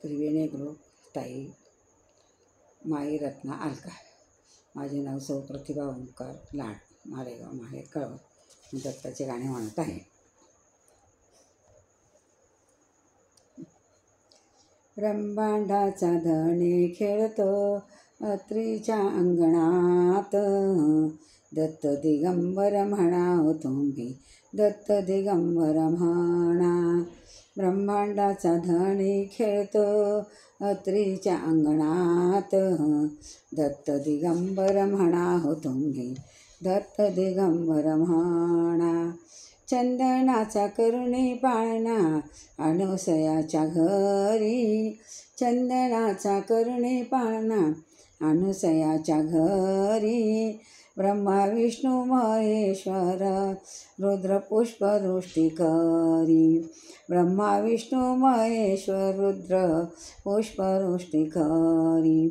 त्रिवेणी group ताई माई रत्ना अलका. माझे नाव सौ प्रतिभा ओंकार लाड, मालेगाव माहेर कळवण. मी दत्ताचे गाणे म्हणत आहे. ब्रह्मांडाचा धणी खेळतो अत्रीच्या अंगणात, दत्त दिगंबर म्हणाव तुम्ही, दत्त दिगंबर म्हणा. ब्रह्मांडाचा धणी खेळतो अत्रीच्या अंगणात, दत्त दिगंबर म्हणाव तुम्ही, दत्त दिगंबर म्हणा. चंदनाचा करुणी पाळणा अनुसयाच्या घरी, चंदनाचा करुणी पाळणा अनुसयाच्या घरी. ब्रह्मा विष्णू महेश्वर रुद्र पुष्पवृष्टी करी, ब्रह्मा विष्णू महेश्वर रुद्र पुष्पवृष्टी करी.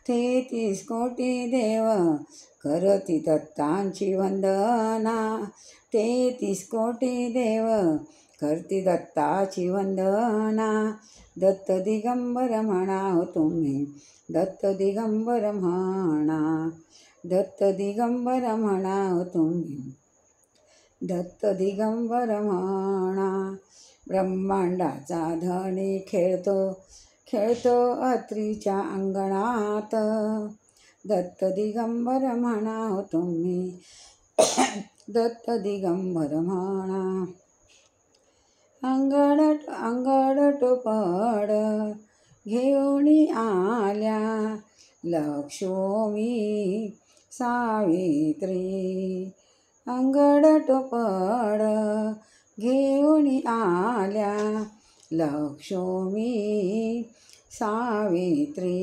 33 कोटी देव करती दत्तांची वंदना, 33 कोटी देव करती दत्ताची वंदना. दत्त दिगंबर म्हणाव तुम्ही, दत्त दिगंबर म्हणा, दत्त दिगंबर म्हणाव तुम्ही, दत्त दिगंबर म्हणा. ब्रह्मांडाचा धणी खेळतो अत्रीच्या अंगणात, दत्त दिगंबर म्हणाव तुम्ही, दत्त दिगंबर म्हणा. अंगड टोपड घेऊन आल्या लक्ष्मी सावित्री, अंगड टोपड घेऊन आल्या लक्ष्मी सावित्री.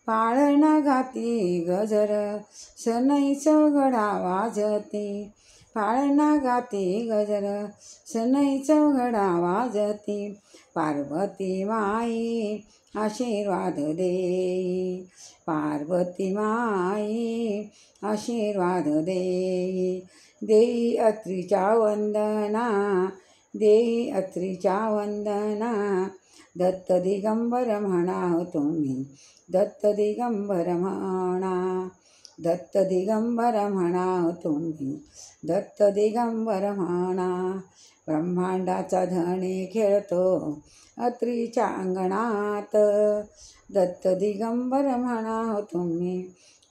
पाळणा घाती गजर सनईचं घडा वाजती, पाळणा घाती गजर सनईचं घडा वाजती. पार्वती माई आशीर्वाद देई, पार्वती माई आशीर्वाद देई. देई अत्रीच्या वंदना, देई अत्रीच्या वंदना. दत्त दिगंबर म्हणाव तुम्ही, दत्त दिगंबर म्हणा, दत्त दिगंबर म्हणाव तुम्ही, दत्त दिगंबर म्हणा. ब्रह्मांडाचा धणी खेळतो अत्रीच्या अंगणात, दत्त दिगंबर म्हणाव तुम्ही,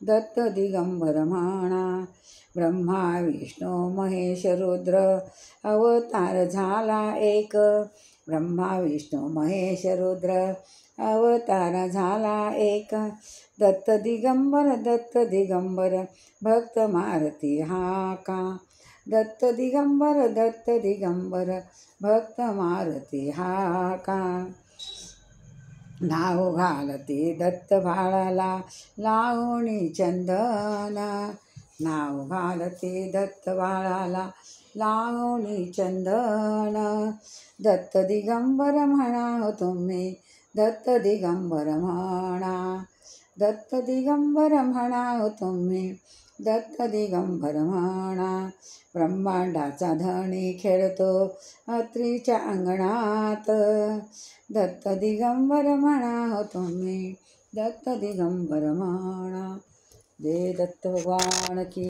दत्त दिगंबर म्हणा. ब्रह्मा विष्णू महेश रुद्र अवतार झाला एक, ब्रह्मा विष्णू महेश रुद्र अवतार झाला एक. दत्त दिगंबर दत्त दिगंबर भक्त मारती हाका, दत्त दिगंबर दत्त दिगंबर भक्त मारती हाका. नाव घालती दत्त बाळाला लावणी चंदन, नाव घालती दत्त बाळाला लावणी चंदन. दत्त दिगंबर म्हणाव तुम्ही, दत्त दिगंबर म्हणा, दत्त दिगंबर म्हणाव तुम्ही, दत्त दिगंबर म्हणा. ब्रह्मांडाचा धणी खेळतो अत्रीच्या अंगणात, दत्त दिगंबर म्हणाव तुम्ही, दत्त दिगंबर म्हणा. जय दत्त भगवान की.